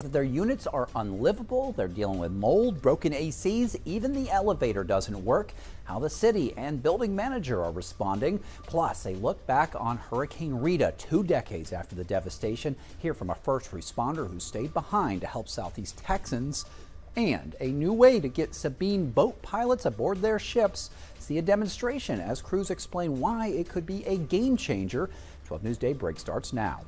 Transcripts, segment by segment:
Their units are unlivable. They're dealing with mold, broken ACs, even the elevator doesn't work. How the city and building manager are responding. Plus, a look back on Hurricane Rita 2 decades after the devastation. Hear from a first responder who stayed behind to help Southeast Texans. And a new way to get Sabine boat pilots aboard their ships. See a demonstration as crews explain why it could be a game changer. 12 News Daybreak starts now.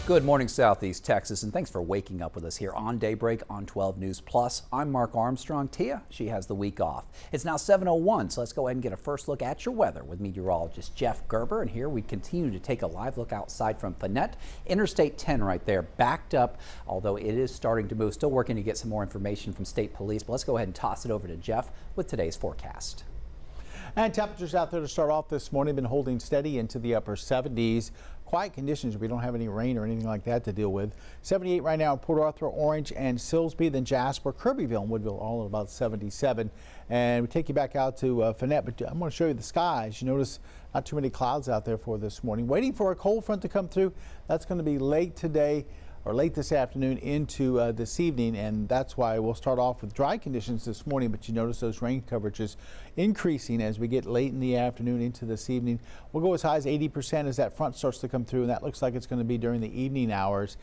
Good morning, Southeast Texas, and thanks for waking up with us here on Daybreak on 12 News Plus. I'm Mark Armstrong. Tia, she has the week off. It's now 7:01, so let's go ahead and get a first look at your weather with meteorologist Jeff Gerber. And here we continue to take a live look outside from Finette. Interstate 10 right there, backed up, although it is starting to move. Still working to get some more information from state police, but let's go ahead and toss it over to Jeff with today's forecast. And temperatures out there to start off this morning been holding steady into the upper 70s. Quiet conditions. We don't have any rain or anything like that to deal with. 78 right now in Port Arthur, Orange, and Silsbee. Then Jasper, Kirbyville, and Woodville all at about 77. And we take you back out to Finette, but I'm going to show you the skies. You notice not too many clouds out there for this morning. Waiting for a cold front to come through. That's going to be late today or late this afternoon into this evening, and that's why we'll start off with dry conditions this morning, but you notice those rain coverages increasing as we get late in the afternoon into this evening. We'll go as high as 80% as that front starts to come through, and that looks like it's going to be during the evening hours.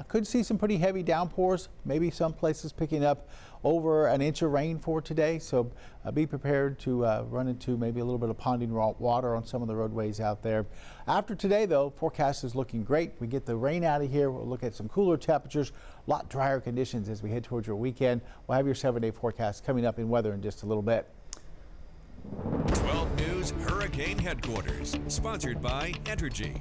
Could see some pretty heavy downpours, maybe some places picking up over an inch of rain for today, so be prepared to run into maybe a little bit of ponding water on some of the roadways out there. After today, though, forecast is looking great. We get the rain out of here. We'll look at some cooler temperatures, a lot drier conditions as we head towards your weekend. We'll have your 7-day forecast coming up in weather in just a little bit. 12 News Hurricane Headquarters, sponsored by Entergy.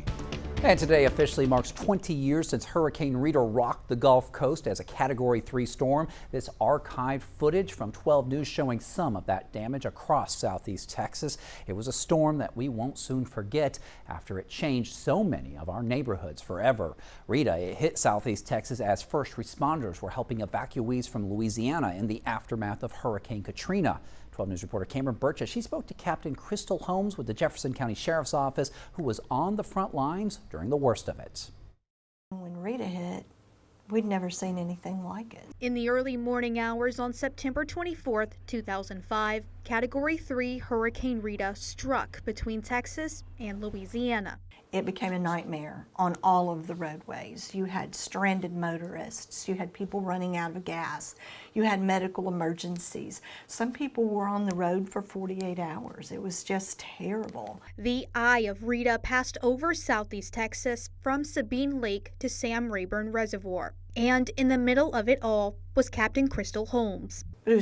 And today officially marks 20 years since Hurricane Rita rocked the Gulf Coast as a Category 3 storm. This archived footage from 12 News showing some of that damage across Southeast Texas. It was a storm that we won't soon forget after it changed so many of our neighborhoods forever. Rita, it hit Southeast Texas as first responders were helping evacuees from Louisiana in the aftermath of Hurricane Katrina. 12 News reporter Cameron Burchett, she spoke to Captain Crystal Holmes with the Jefferson County Sheriff's Office, who was on the front lines during the worst of it. When Rita hit, we'd never seen anything like it. In the early morning hours on September 24th, 2005, Category 3 Hurricane Rita struck between Texas and Louisiana. It became a nightmare on all of the roadways. You had stranded motorists, you had people running out of gas, you had medical emergencies. Some people were on the road for 48 hours. It was just terrible. The eye of Rita passed over Southeast Texas from Sabine Lake to Sam Rayburn Reservoir. And in the middle of it all was Captain Crystal Holmes. It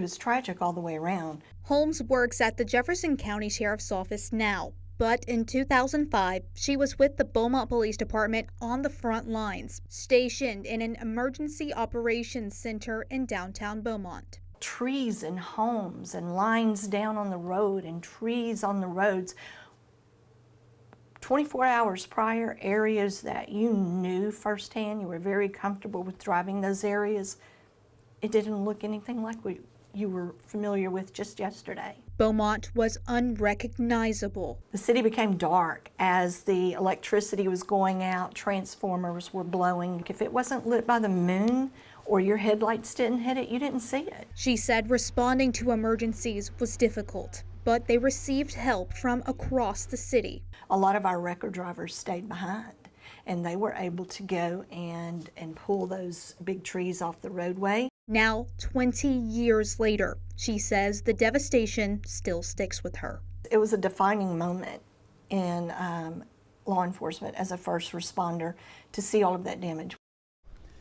was tragic all the way around. Holmes works at the Jefferson County Sheriff's Office now. But in 2005, she was with the Beaumont Police Department on the front lines, stationed in an emergency operations center in downtown Beaumont. Trees and homes and lines down on the road and trees on the roads. 24 hours prior, areas that you knew firsthand, you were very comfortable with driving those areas, it didn't look anything like what you were familiar with just yesterday. Beaumont was unrecognizable. The city became dark as the electricity was going out, transformers were blowing. If it wasn't lit by the moon or your headlights didn't hit it, you didn't see it. She said responding to emergencies was difficult, but they received help from across the city. A lot of our record drivers stayed behind, and they were able to go and pull those big trees off the roadway. Now, 20 years later, she says the devastation still sticks with her. It was a defining moment in law enforcement as a first responder to see all of that damage.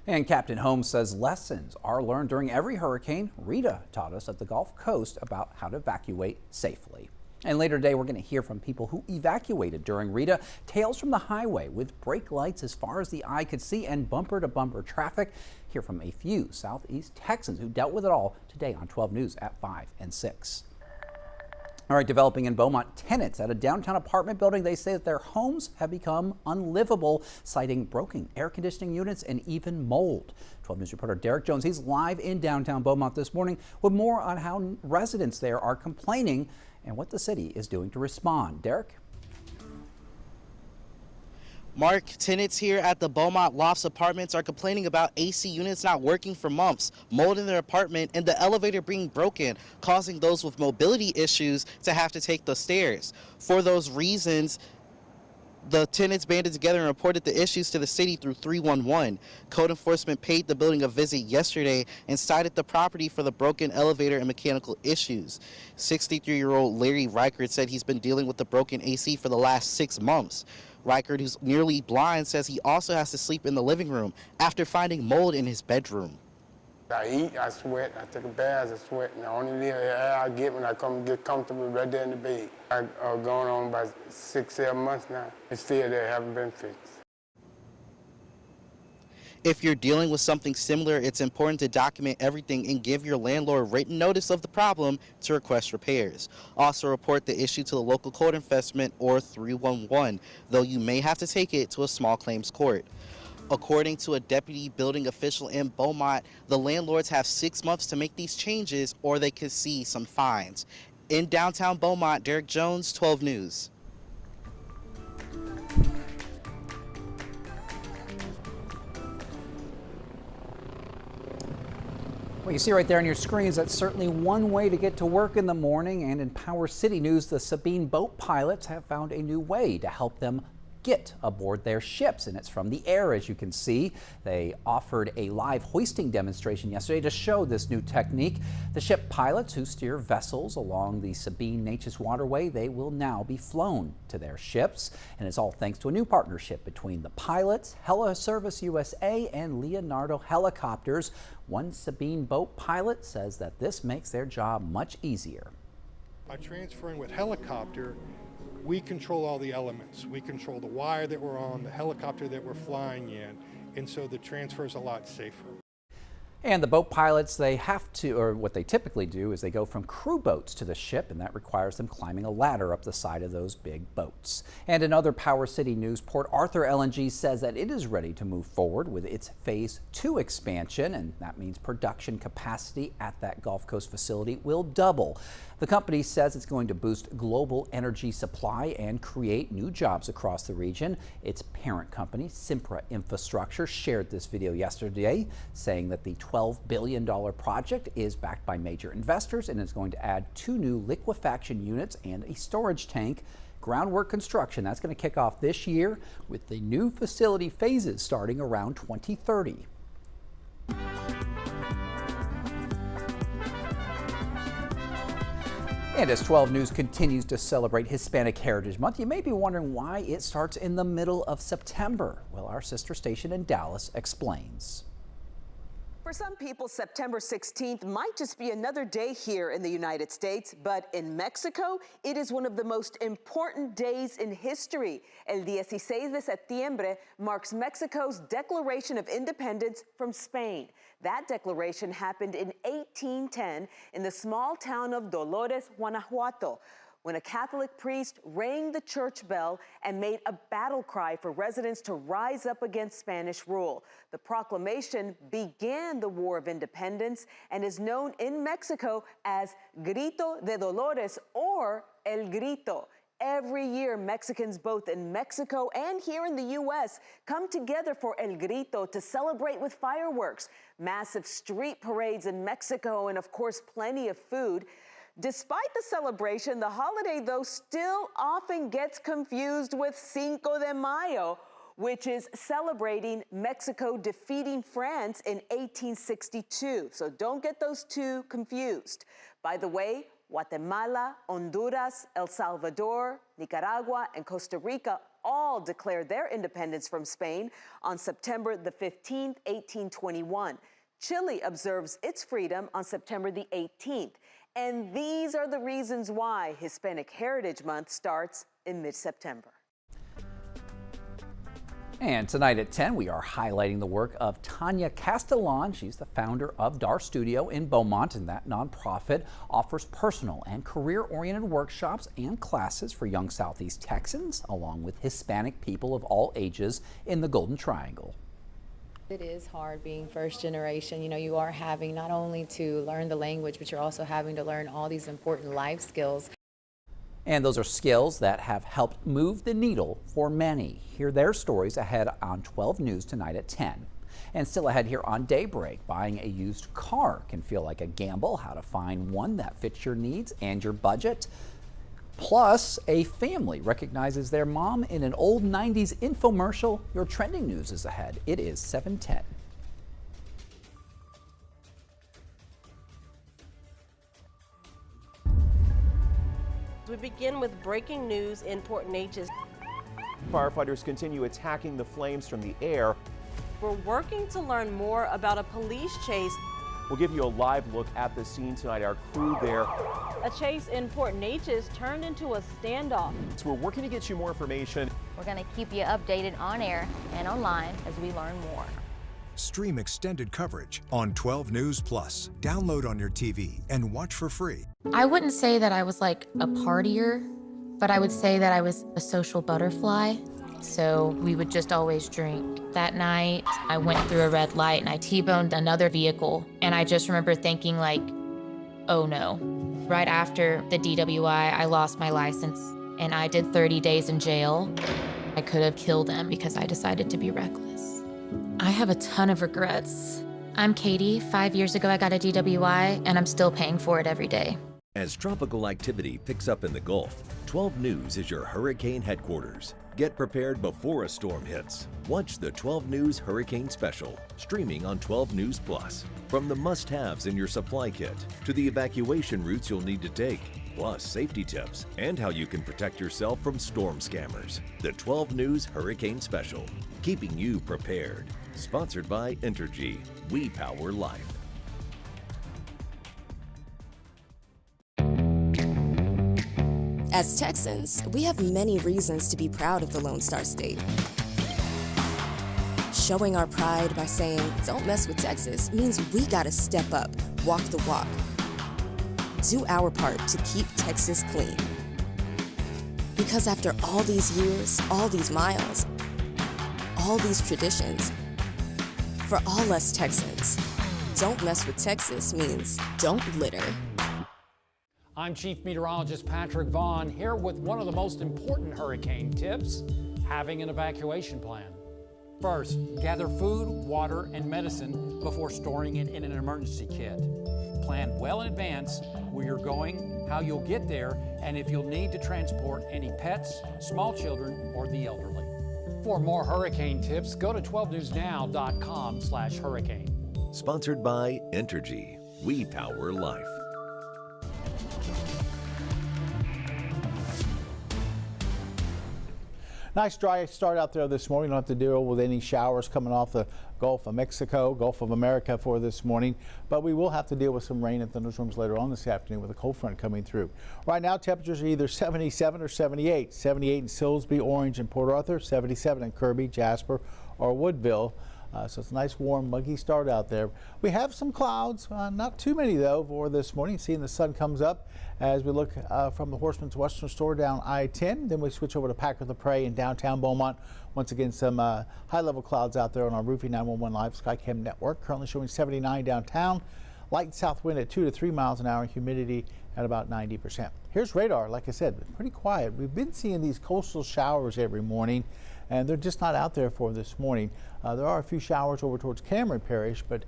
And Captain Holmes says lessons are learned during every hurricane. Rita taught us at the Gulf Coast about how to evacuate safely. And later today, we're going to hear from people who evacuated during Rita. Tales from the highway with brake lights as far as the eye could see and bumper-to-bumper traffic. Hear from a few Southeast Texans who dealt with it all today on 12 News at 5 and 6. All right, developing in Beaumont, tenants at a downtown apartment building, they say that their homes have become unlivable, citing broken air conditioning units and even mold. 12 News reporter Derek Jones, he's live in downtown Beaumont this morning with more on how residents there are complaining and what the city is doing to respond. Derek? Mark, tenants here at the Beaumont Lofts Apartments are complaining about AC units not working for months, mold in their apartment, and the elevator being broken, causing those with mobility issues to have to take the stairs. For those reasons, the tenants banded together and reported the issues to the city through 311. Code enforcement paid the building a visit yesterday and cited the property for the broken elevator and mechanical issues. 63-year-old Larry Reichert said he's been dealing with the broken AC for the last 6 months. Reichert, who's nearly blind, says he also has to sleep in the living room after finding mold in his bedroom. I eat, I sweat, I take a bath, I sweat, and the only little air I get when I come get comfortable right there in the bed. I'm going on about 6-7 months now. It's still there, haven't been fixed. If you're dealing with something similar, it's important to document everything and give your landlord written notice of the problem to request repairs. Also report the issue to the local code enforcement or 311, though you may have to take it to a small claims court. According to a deputy building official in Beaumont, the landlords have 6 months to make these changes or they could see some fines. In downtown Beaumont, Derek Jones, 12 News. Well, you see right there on your screens, that's certainly one way to get to work in the morning. And in Power City News, the Sabine boat pilots have found a new way to help them get aboard their ships, and it's from the air, as you can see. They offered a live hoisting demonstration yesterday to show this new technique. The ship pilots who steer vessels along the Sabine Neches waterway, they will now be flown to their ships, and it's all thanks to a new partnership between the pilots, Heli Service USA, and Leonardo Helicopters. One Sabine boat pilot says that this makes their job much easier. By transferring with helicopter, we control all the elements. We control the wire that we're on, the helicopter that we're flying in, and so the transfer is a lot safer. And the boat pilots, they have to, or what they typically do is they go from crew boats to the ship, and that requires them climbing a ladder up the side of those big boats. And in other Power City news, Port Arthur LNG says that it is ready to move forward with its Phase 2 expansion, and that means production capacity at that Gulf Coast facility will double. The company says it's going to boost global energy supply and create new jobs across the region. Its parent company, Sempra Infrastructure, shared this video yesterday, saying that the $12 billion project is backed by major investors and is going to add 2 new liquefaction units and a storage tank. Groundwork construction, that's going to kick off this year, with the new facility phases starting around 2030. And as 12 News continues to celebrate Hispanic Heritage Month, you may be wondering why it starts in the middle of September. Well, our sister station in Dallas explains. For some people, September 16th might just be another day here in the United States, but in Mexico, it is one of the most important days in history. El 16 de septiembre marks Mexico's declaration of independence from Spain. That declaration happened in 1810 in the small town of Dolores, Guanajuato, when a Catholic priest rang the church bell and made a battle cry for residents to rise up against Spanish rule. The proclamation began the War of Independence and is known in Mexico as Grito de Dolores or El Grito. Every year, Mexicans both in Mexico and here in the U.S. come together for El Grito to celebrate with fireworks, massive street parades in Mexico, and of course, plenty of food. Despite the celebration, the holiday, though, still often gets confused with Cinco de Mayo, which is celebrating Mexico defeating France in 1862. So don't get those two confused. By the way, Guatemala, Honduras, El Salvador, Nicaragua, and Costa Rica all declared their independence from Spain on September the 15th, 1821. Chile observes its freedom on September the 18th. And these are the reasons why Hispanic Heritage Month starts in mid-September. And tonight at 10, we are highlighting the work of Tanya Castellan. She's the founder of Dar Studio in Beaumont, and that nonprofit offers personal and career-oriented workshops and classes for young Southeast Texans, along with Hispanic people of all ages in the Golden Triangle. It is hard being first generation. You know, you are having not only to learn the language, but you're also having to learn all these important life skills. And those are skills that have helped move the needle for many. Hear their stories ahead on 12 News tonight at 10. And still ahead here on Daybreak, buying a used car can feel like a gamble. How to find one that fits your needs and your budget. Plus, a family recognizes their mom in an old 90s infomercial. Your trending news is ahead. It is 7:10. We begin with breaking news in Port Neches. Firefighters continue attacking the flames from the air. We're working to learn more about a police chase. We'll give you a live look at the scene tonight. Our crew there. A chase in Port Neches turned into a standoff. So we're working to get you more information. We're going to keep you updated on air and online as we learn more. Stream extended coverage on 12 News Plus. Download on your TV and watch for free. I wouldn't say that I was like a partier, but I would say that I was a social butterfly. So we would just always drink. That night, I went through a red light and I T-boned another vehicle. And I just remember thinking like, oh no. Right after the DWI, I lost my license and I did 30 days in jail. I could have killed him because I decided to be reckless. I have a ton of regrets. I'm Katie. 5 years ago, I got a DWI, and I'm still paying for it every day. As tropical activity picks up in the Gulf, 12 News is your hurricane headquarters. Get prepared before a storm hits. Watch the 12 News Hurricane Special, streaming on 12 News Plus. From the must-haves in your supply kit to the evacuation routes you'll need to take, plus safety tips and how you can protect yourself from storm scammers. The 12 News Hurricane Special, keeping you prepared. Sponsored by Entergy. We power life. As Texans, we have many reasons to be proud of the Lone Star State. Showing our pride by saying, "Don't mess with Texas," means we gotta step up, walk the walk. Do our part to keep Texas clean. Because after all these years, all these miles, all these traditions, for all us Texans, don't mess with Texas means don't litter. I'm Chief Meteorologist Patrick Vaughn here with one of the most important hurricane tips, having an evacuation plan. First, gather food, water, and medicine before storing it in an emergency kit. Plan well in advance where you're going, how you'll get there, and if you'll need to transport any pets, small children, or the elderly. For more hurricane tips, go to 12newsnow.com/hurricane. Sponsored by Entergy. We power life. Nice dry start out there this morning. You don't have to deal with any showers coming off the Gulf of Mexico, Gulf of America for this morning, but we will have to deal with some rain and thunderstorms later on this afternoon with a cold front coming through. Right now, temperatures are either 77 or 78. 78 in Silsbee, Orange, and Port Arthur. 77 in Kirby, Jasper, or Woodville. So it's a nice, warm, muggy start out there. We have some clouds, not too many though, for this morning. Seeing the sun comes up as we look from the Horseman's Western Store down I-10. Then we switch over to Packer the Prairie in downtown Beaumont. Once again, some high-level clouds out there on our Roofing 911 Live Skycam network. Currently showing 79 downtown. Light south wind at 2 to 3 miles an hour. Humidity at about 90%. Here's radar. Like I said, pretty quiet. We've been seeing these coastal showers every morning, and they're just not out there for this morning. There are a few showers over towards Cameron Parish, but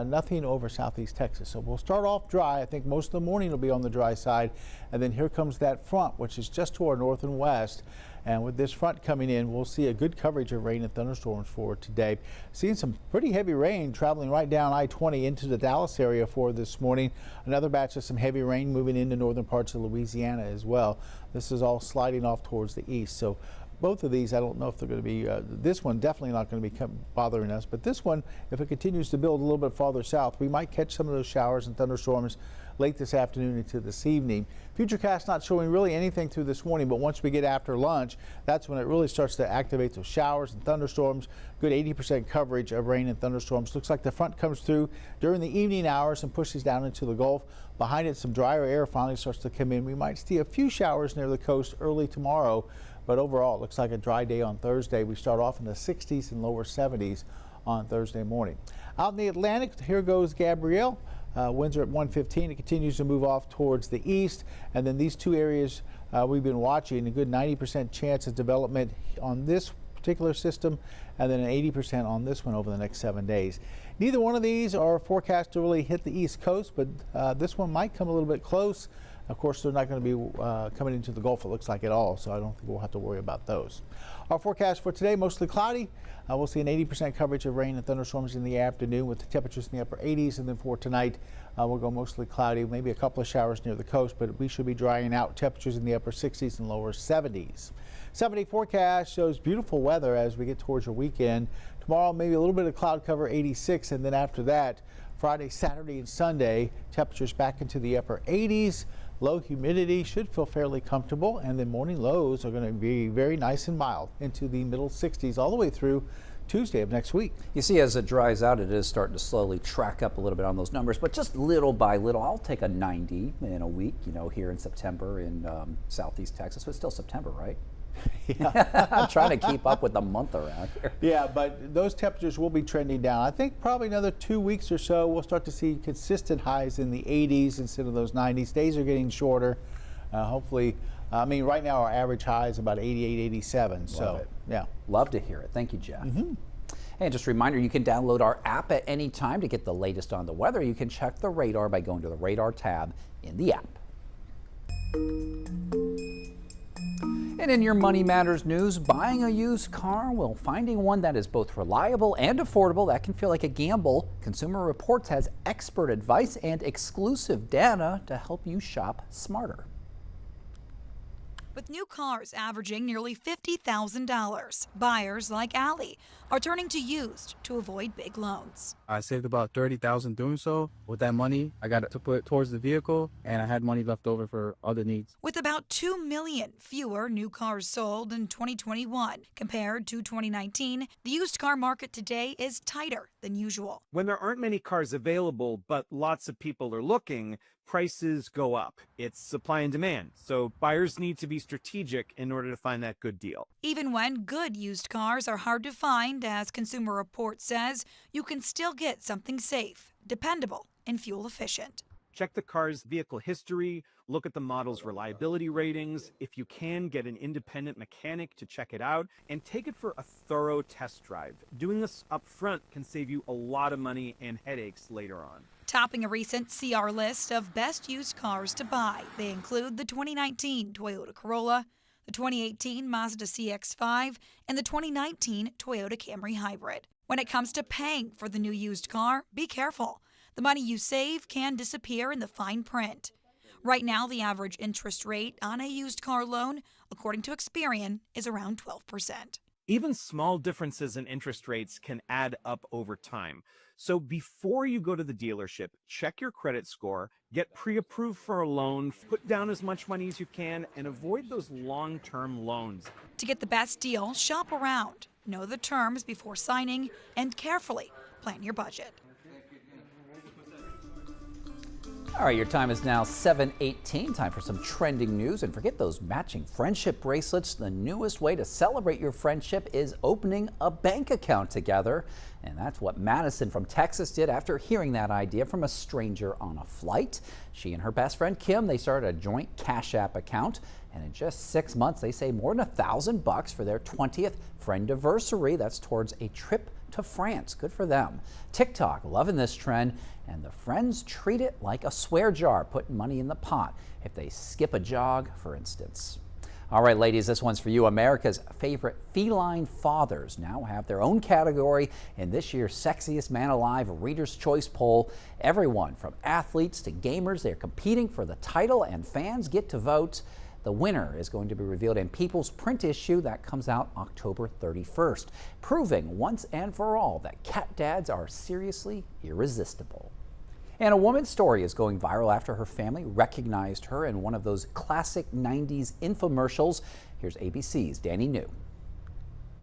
nothing over southeast Texas. So we'll start off dry. I think most of the morning will be on the dry side, and then here comes that front, which is just to our north and west. And with this front coming in, we'll see a good coverage of rain and thunderstorms for today. Seeing some pretty heavy rain traveling right down I-20 into the Dallas area for this morning. Another batch of some heavy rain moving into northern parts of Louisiana as well. This is all sliding off towards the east. So both of these, I don't know if they're going to be, this one definitely not going to be bothering us, but this one, if it continues to build a little bit farther south, we might catch some of those showers and thunderstorms late this afternoon into this evening. Futurecast not showing really anything through this morning, but once we get after lunch, that's when it really starts to activate those showers and thunderstorms. Good 80% coverage of rain and thunderstorms. Looks like the front comes through during the evening hours and pushes down into the Gulf. Behind it, some drier air finally starts to come in. We might see a few showers near the coast early tomorrow, but overall it looks like a dry day on Thursday. We start off in the 60s and lower 70s on Thursday morning. Out in the Atlantic, here goes Gabrielle. Winds are at 115. It continues to move off towards the east. And then these two areas we've been watching, a good 90% chance of development on this particular system, and then an 80% on this one over the next 7 days. Neither one of these are forecast to really hit the East Coast, but this one might come a little bit close. Of course, they're not going to be coming into the Gulf, it looks like, at all, so I don't think we'll have to worry about those. Our forecast for today, mostly cloudy. We'll see an 80% coverage of rain and thunderstorms in the afternoon with the temperatures in the upper 80s, and then for tonight, we'll go mostly cloudy, maybe a couple of showers near the coast, but we should be drying out. Temperatures in the upper 60s and lower 70s. 7-day forecast shows beautiful weather as we get towards your weekend. Tomorrow, maybe a little bit of cloud cover, 86, and then after that, Friday, Saturday, and Sunday, temperatures back into the upper 80s. Low humidity, should feel fairly comfortable, and then morning lows are going to be very nice and mild into the middle 60s all the way through Tuesday of next week. You see, as it dries out, it is starting to slowly track up a little bit on those numbers, but just little by little. I'll take a 90 in a week, you know, here in September in southeast Texas. But it's still September, right? Yeah. I'm trying to keep up with the month around here. Yeah, but those temperatures will be trending down. I think probably another 2 weeks or so, we'll start to see consistent highs in the 80s instead of those 90s. Days are getting shorter. Hopefully, I mean, right now our average high is about 88, 87. So, yeah. Love to hear it. Thank you, Jeff. And just a reminder, you can download our app at any time to get the latest on the weather. You can check the radar by going to the radar tab in the app. And in your Money Matters news, buying a used car, well, finding one that is both reliable and affordable, that can feel like a gamble. Consumer Reports has expert advice and exclusive data to help you shop smarter. With new cars averaging nearly $50,000, buyers like Allie are turning to used to avoid big loans. I saved about $30,000 doing so. With that money, I got to put towards the vehicle, and I had money left over for other needs. With about 2 million fewer new cars sold in 2021 compared to 2019, the used car market today is tighter than usual. When there aren't many cars available, but lots of people are looking, prices go up. It's supply and demand, so buyers need to be strategic in order to find that good deal. Even when good used cars are hard to find, as Consumer Reports says, you can still get something safe, dependable, and fuel efficient. Check the car's vehicle history, look at the model's reliability ratings. If you can, get an independent mechanic to check it out, and take it for a thorough test drive. Doing this up front can save you a lot of money and headaches later on. Topping a recent CR list of best used cars to buy, they include the 2019 Toyota Corolla, the 2018 Mazda CX-5, and the 2019 Toyota Camry Hybrid. When it comes to paying for the new used car, be careful. The money you save can disappear in the fine print. Right now, the average interest rate on a used car loan, according to Experian, is around 12%. Even small differences in interest rates can add up over time. So before you go to the dealership, check your credit score, get pre-approved for a loan, put down as much money as you can, and avoid those long-term loans. To get the best deal, shop around, know the terms before signing, and carefully plan your budget. All right, your time is now 7:18. Time for some trending news. And forget those matching friendship bracelets. The newest way to celebrate your friendship is opening a bank account together. And that's what Madison from Texas did after hearing that idea from a stranger on a flight. She and her best friend Kim, they started a joint Cash App account. And in just 6 months, they saved more than $1,000 for their 20th friendiversary. That's towards a trip to France. Good for them. TikTok loving this trend, and the friends treat it like a swear jar, putting money in the pot if they skip a jog, for instance. All right, ladies, this one's for you. America's favorite feline fathers now have their own category in this year's Sexiest Man Alive Reader's Choice poll. Everyone from athletes to gamers, they're competing for the title, and fans get to vote. The winner is going to be revealed in People's Print issue that comes out October 31st, proving once and for all that cat dads are seriously irresistible. And a woman's story is going viral after her family recognized her in one of those classic 90s infomercials. Here's ABC's Danny New.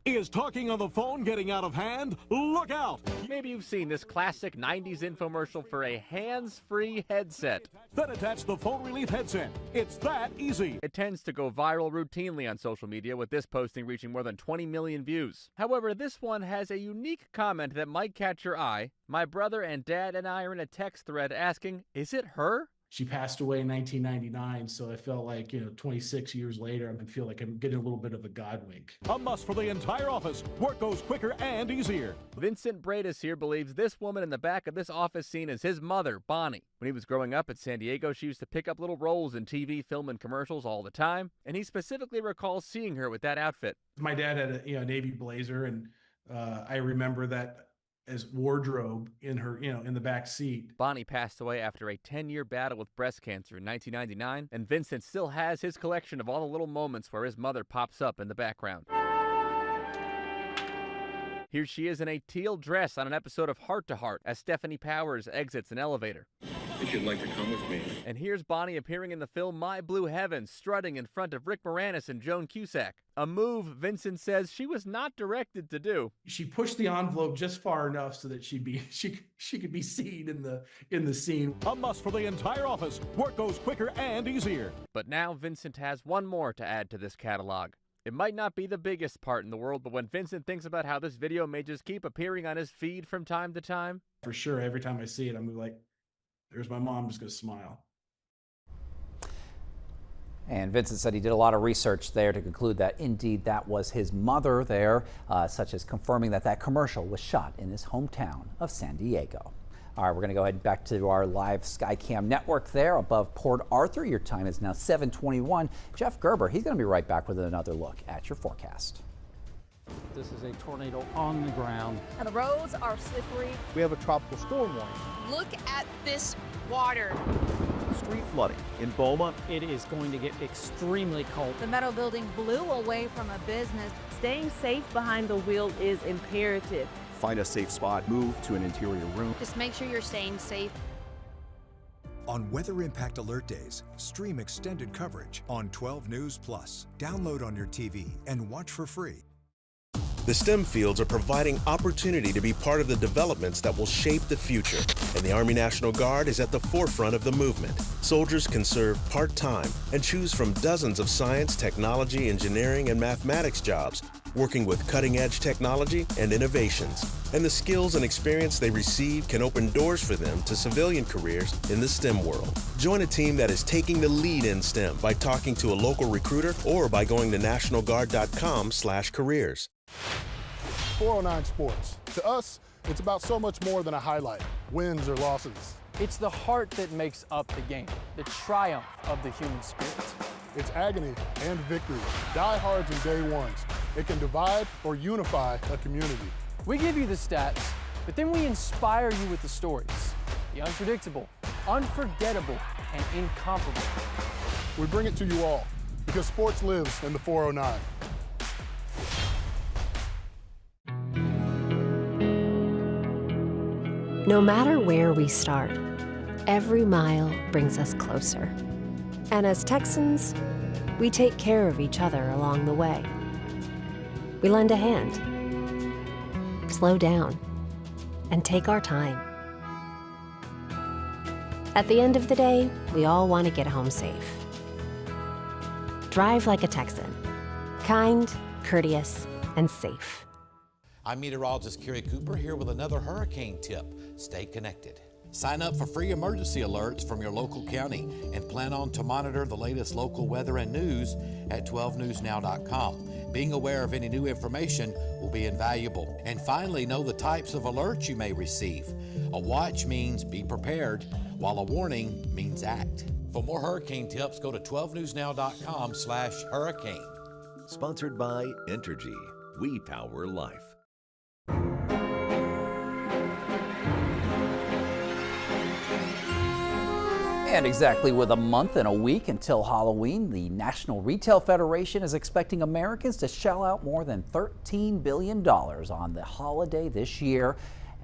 He is talking on the phone, getting out of hand. Look out! Maybe you've seen this classic 90s infomercial for a hands-free headset. Then attach the phone relief headset. It's that easy. It tends to go viral routinely on social media, with this posting reaching more than 20 million views. However, this one has a unique comment that might catch your eye. My brother and dad and I are in a text thread asking, is it her? She passed away in 1999, so I felt like, 26 years later, I feel like I'm getting a little bit of a God wink. A must for the entire office. Work goes quicker and easier. Vincent Bradis here believes this woman in the back of this office scene is his mother, Bonnie. When he was growing up at San Diego, she used to pick up little roles in TV, film, and commercials all the time, and he specifically recalls seeing her with that outfit. My dad had a Navy blazer, and I remember that as wardrobe in her, in the back seat. Bonnie passed away after a 10-year battle with breast cancer in 1999, and Vincent still has his collection of all the little moments where his mother pops up in the background. Here she is in a teal dress on an episode of Heart to Heart as Stephanie Powers exits an elevator. If you'd like to come with me. And here's Bonnie appearing in the film My Blue Heaven, strutting in front of Rick Moranis and Joan Cusack. A move Vincent says she was not directed to do. She pushed the envelope just far enough so that she could be seen in the scene. A must for the entire office. Work goes quicker and easier. But now Vincent has one more to add to this catalog. It might not be the biggest part in the world, but when Vincent thinks about how this video may just keep appearing on his feed from time to time. For sure, every time I see it, I'm like, there's my mom, I'm just going to smile. And Vincent said he did a lot of research there to conclude that indeed that was his mother there, such as confirming that that commercial was shot in his hometown of San Diego. All right, we're going to go ahead back to our live Skycam network there above Port Arthur. Your time is now 7:21. Jeff Gerber, he's going to be right back with another look at your forecast. This is a tornado on the ground. And the roads are slippery. We have a tropical storm warning. Look at this water. Street flooding in Beaumont. It is going to get extremely cold. The metal building blew away from a business. Staying safe behind the wheel is imperative. Find a safe spot, move to an interior room. Just make sure you're staying safe. On Weather Impact Alert Days, stream extended coverage on 12 News Plus. Download on your TV and watch for free. The STEM fields are providing opportunity to be part of the developments that will shape the future, and the Army National Guard is at the forefront of the movement. Soldiers can serve part-time and choose from dozens of science, technology, engineering, and mathematics jobs, working with cutting-edge technology and innovations. And the skills and experience they receive can open doors for them to civilian careers in the STEM world. Join a team that is taking the lead in STEM by talking to a local recruiter or by going to nationalguard.com/careers. 409 Sports. To us, it's about so much more than a highlight, wins or losses. It's the heart that makes up the game, the triumph of the human spirit. It's agony and victory, diehards and day ones. It can divide or unify a community. We give you the stats, but then we inspire you with the stories. The unpredictable, unforgettable, and incomparable. We bring it to you all because sports lives in the 409. No matter where we start, every mile brings us closer. And as Texans, we take care of each other along the way. We lend a hand, slow down, and take our time. At the end of the day, we all want to get home safe. Drive like a Texan. Kind, courteous, and safe. I'm meteorologist Kerry Cooper here with another hurricane tip. Stay connected. Sign up for free emergency alerts from your local county and plan on to monitor the latest local weather and news at 12newsnow.com. Being aware of any new information will be invaluable. And finally, know the types of alerts you may receive. A watch means be prepared, while a warning means act. For more hurricane tips, go to 12newsnow.com/hurricane. Sponsored by Entergy. We power life. And exactly with a month and a week until Halloween, the National Retail Federation is expecting Americans to shell out more than $13 billion on the holiday this year.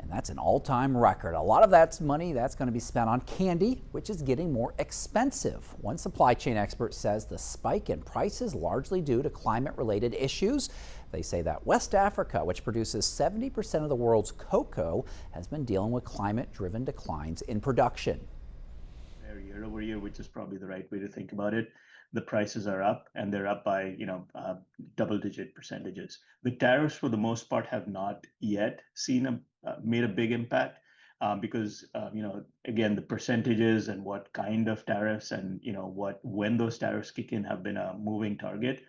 and that's an all-time record. A lot of that's money that's going to be spent on candy, which is getting more expensive. One supply chain expert says the spike in prices largely due to climate-related issues. They say that West Africa, which produces 70% of the world's cocoa, has been dealing with climate-driven declines in production. Year over year, which is probably the right way to think about it, the prices are up, and they're up by double-digit percentages. The tariffs, for the most part, have not yet made a big impact because again, the percentages and what kind of tariffs and when those tariffs kick in have been a moving target.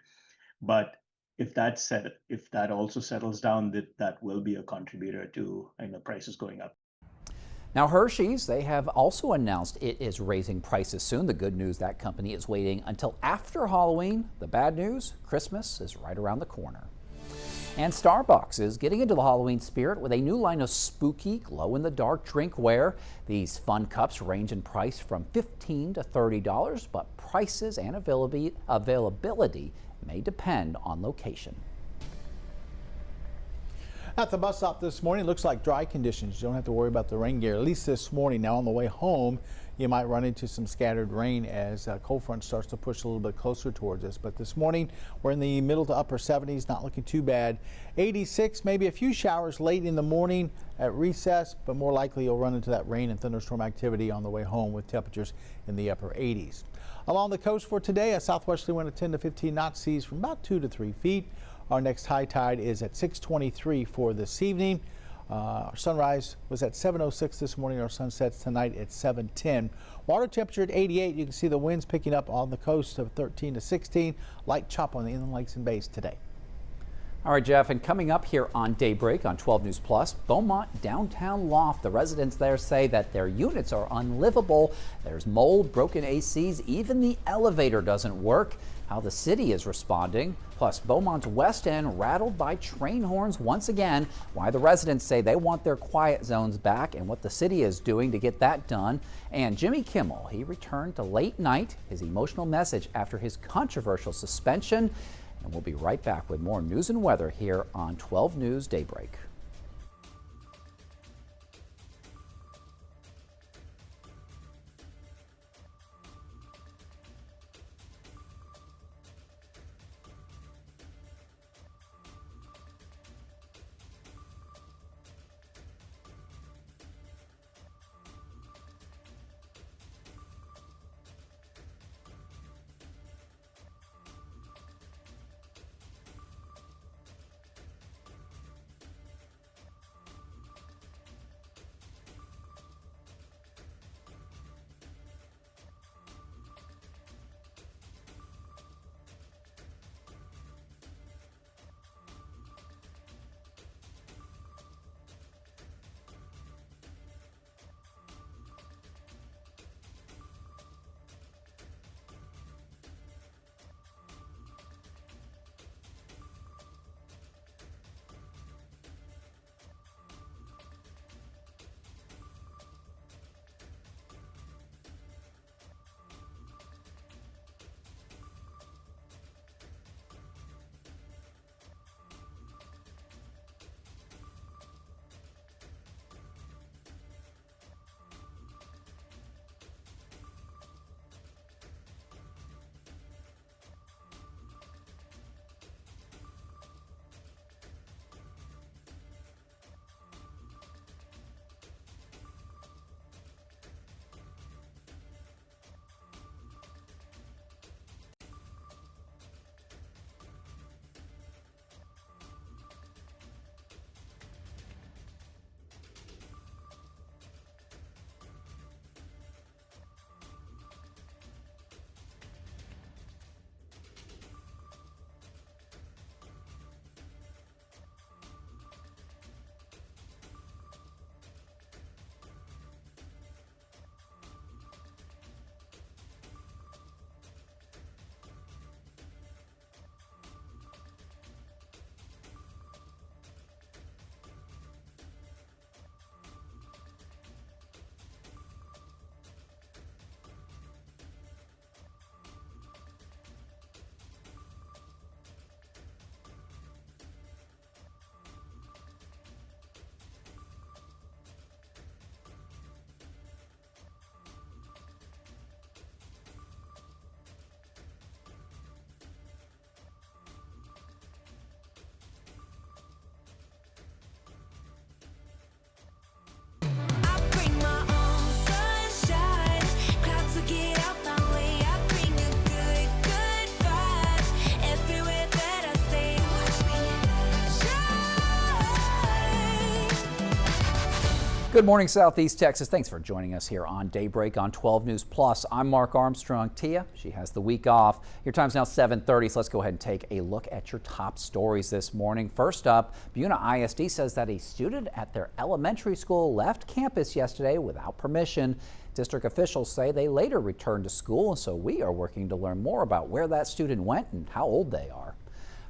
But if that also settles down, that will be a contributor to prices going up. Now, Hershey's, they have also announced it is raising prices soon. The good news, that company is waiting until after Halloween. The bad news, Christmas is right around the corner. And Starbucks is getting into the Halloween spirit with a new line of spooky glow-in-the-dark drinkware. These fun cups range in price from $15 to $30, but prices and availability may depend on location. At the bus stop this morning, looks like dry conditions. You don't have to worry about the rain gear, at least this morning. Now on the way home, you might run into some scattered rain as cold front starts to push a little bit closer towards us. But this morning, we're in the middle to upper 70s, not looking too bad. 86, maybe a few showers late in the morning at recess, but more likely you'll run into that rain and thunderstorm activity on the way home with temperatures in the upper 80s. Along the coast for today, a southwesterly wind of 10 to 15 knots, seas from about 2 to 3 feet. Our next high tide is at 6:23 for this evening. Our sunrise was at 7:06 this morning. Our sunsets tonight at 7:10. Water temperature at 88. You can see the winds picking up on the coast of 13 to 16. Light chop on the inland lakes and bays today. All right, Jeff, and coming up here on Daybreak on 12 News Plus, Beaumont downtown loft. The residents there say that their units are unlivable. There's mold, broken ACs, even the elevator doesn't work. How the city is responding. Plus, Beaumont's West End rattled by train horns once again. Why the residents say they want their quiet zones back and what the city is doing to get that done. And Jimmy Kimmel, he returned to late night, his emotional message after his controversial suspension. And we'll be right back with more news and weather here on 12 News Daybreak. Good morning, Southeast Texas. Thanks for joining us here on Daybreak on 12 News Plus. I'm Mark Armstrong. Tia, she has the week off. Your time's now 7:30, so let's go ahead and take a look at your top stories this morning. First up, Buena ISD says that a student at their elementary school left campus yesterday without permission. District officials say they later returned to school, so we are working to learn more about where that student went and how old they are.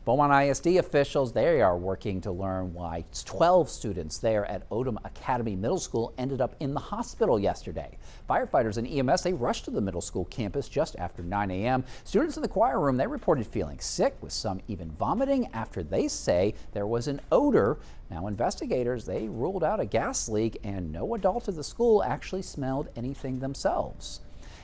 Beaumont ISD officials, they are working to learn why 12 students there at Odom Academy Middle School ended up in the hospital yesterday. Firefighters and EMS, they rushed to the middle school campus just after 9 a.m. Students in the choir room, they reported feeling sick, with some even vomiting after they say there was an odor. Now investigators, they ruled out a gas leak, and no adult at the school actually smelled anything themselves.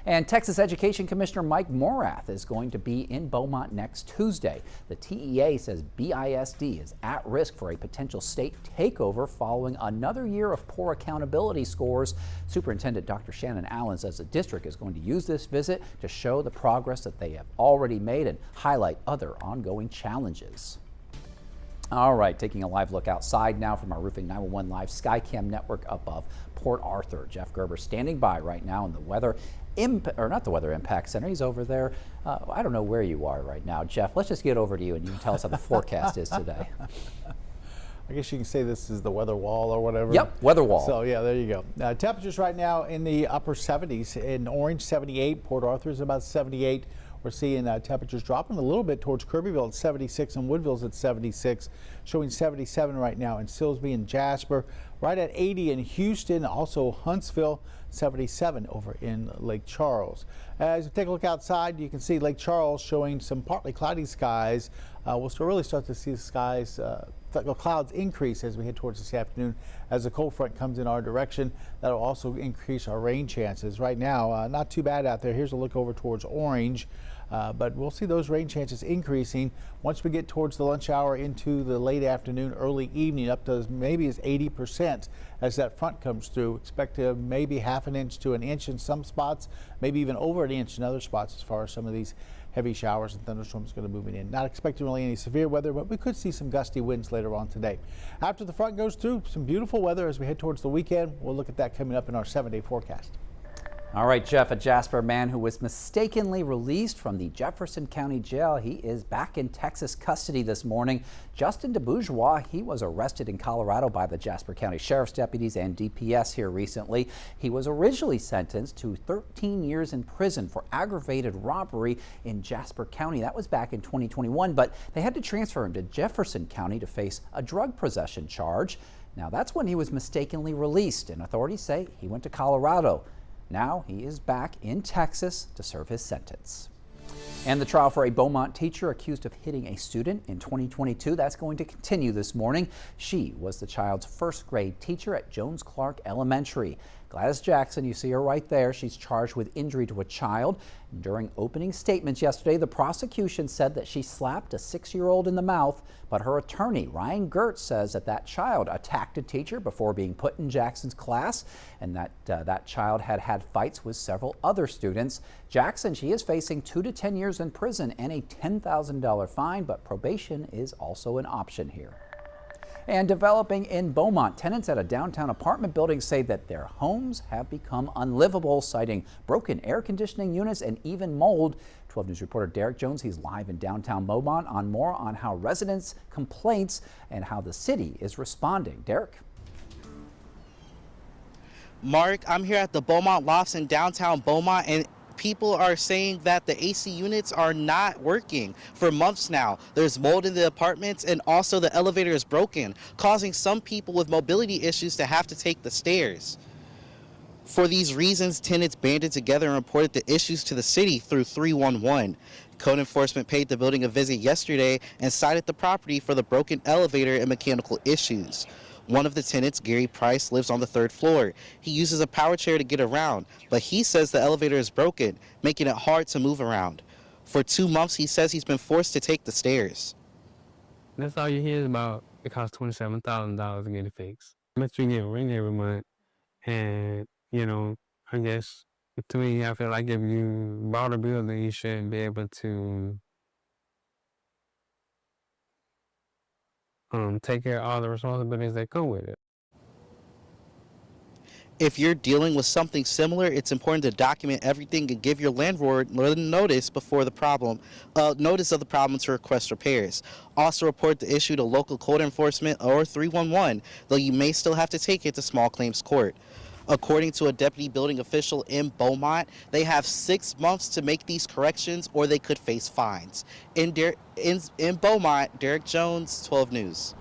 And Texas Education Commissioner Mike Morath is going to be in Beaumont next Tuesday. The TEA says BISD is at risk for a potential state takeover following another year of poor accountability scores. Superintendent Dr. Shannon Allen says the district is going to use this visit to show the progress that they have already made and highlight other ongoing challenges. All right, taking a live look outside now from our Roofing 911 Live Skycam network above Port Arthur. Jeff Gerber standing by right now in the weather impact center. He's over there. I don't know where you are right now, Jeff. Let's just get over to you and you can tell us how the forecast is today. I guess you can say this is the weather wall or whatever. Yep, weather wall. So yeah, there you go. Temperatures right now in the upper 70s. In Orange, 78. Port Arthur is about 78. We're seeing temperatures dropping a little bit towards Kirbyville at 76 and Woodville's at 76, showing 77 right now in Silsbee and Jasper, right at 80 in Houston, also Huntsville, 77 over in Lake Charles. As you take a look outside, you can see Lake Charles showing some partly cloudy skies. We'll really start to see the skies, the clouds increase as we head towards this afternoon as the cold front comes in our direction. That'll also increase our rain chances. Right now, not too bad out there. Here's a look over towards Orange. But we'll see those rain chances increasing once we get towards the lunch hour into the late afternoon, early evening, up to maybe as 80% as that front comes through. Expect to maybe half an inch to an inch in some spots, maybe even over an inch in other spots as far as some of these heavy showers and thunderstorms going to move in. Not expecting really any severe weather, but we could see some gusty winds later on today. After the front goes through, some beautiful weather as we head towards the weekend. We'll look at that coming up in our 7-day forecast. All right, Jeff, a Jasper man who was mistakenly released from the Jefferson County Jail. He is back in Texas custody this morning. Justin DeBourgeois, he was arrested in Colorado by the Jasper County Sheriff's deputies and DPS here recently. He was originally sentenced to 13 years in prison for aggravated robbery in Jasper County. That was back in 2021, but they had to transfer him to Jefferson County to face a drug possession charge. Now, that's when he was mistakenly released, and authorities say he went to Colorado. Now he is back in Texas to serve his sentence. And the trial for a Beaumont teacher accused of hitting a student in 2022, that's going to continue this morning. She was the child's first grade teacher at Jones Clark Elementary. Gladys Jackson, you see her right there. She's charged with injury to a child. During opening statements yesterday, the prosecution said that she slapped a 6-year-old in the mouth, but her attorney, Ryan Gertz, says that that child attacked a teacher before being put in Jackson's class, and that that child had had fights with several other students. Jackson, she is facing 2 to 10 years in prison and a $10,000 fine, but probation is also an option here. And developing in Beaumont, tenants at a downtown apartment building say that their homes have become unlivable, citing broken air conditioning units and even mold. 12 News reporter Derek Jones, he's live in downtown Beaumont on more on how residents' complaints and how the city is responding. Derek? Mark, I'm here at the Beaumont Lofts in downtown Beaumont, and people are saying that the AC units are not working for months now. There's mold in the apartments, and also the elevator is broken, causing some people with mobility issues to have to take the stairs. For these reasons, tenants banded together and reported the issues to the city through 311. Code enforcement paid the building a visit yesterday and cited the property for the broken elevator and mechanical issues. One of the tenants, Gary Price, lives on the 3rd floor. He uses a power chair to get around, but he says the elevator is broken, making it hard to move around. For 2 months, he says he's been forced to take the stairs. That's all you hear about. It costs $27,000 to get it fixed. But you get rent every month, and, you know, I guess, to me, I feel like if you bought a building, you should be able to take care of all the responsibilities that come with it. If you're dealing with something similar, it's important to document everything and give your landlord notice before the problem, notice of the problem to request repairs. Also report the issue to local code enforcement or 311, though you may still have to take it to small claims court. According to a deputy building official in Beaumont, they have 6 months to make these corrections or they could face fines. In Beaumont, Derek Jones, 12 News.